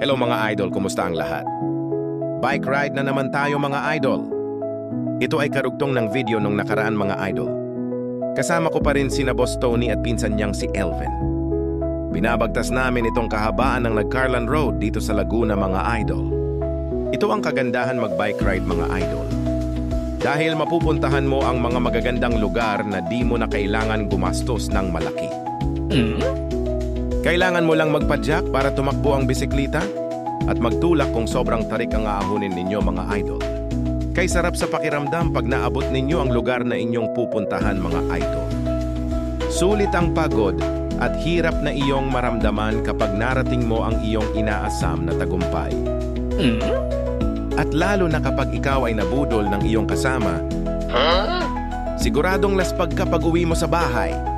Hello mga idol, kumusta ang lahat? Bike ride na naman tayo mga idol. Ito ay karugtong ng video nung nakaraan mga idol. Kasama ko pa rin sina Boss Tony at pinsan niyang si Elvin. Binabagtas namin itong kahabaan ng Nagcarlan Road dito sa Laguna mga idol. Ito ang kagandahan mag-bike ride mga idol. Dahil mapupuntahan mo ang mga magagandang lugar na di mo na kailangan gumastos ng malaki. Kailangan mo lang magpadyak para tumakbo ang bisikleta at magtulak kung sobrang tarik ang aahunin ninyo mga idol. Kay sarap sa pakiramdam pag naabot ninyo ang lugar na inyong pupuntahan mga idol. Sulit ang pagod at hirap na iyong maramdaman kapag narating mo ang iyong inaasam na tagumpay. At lalo na kapag ikaw ay nabudol ng iyong kasama, siguradong laspag ka pag uwi mo sa bahay.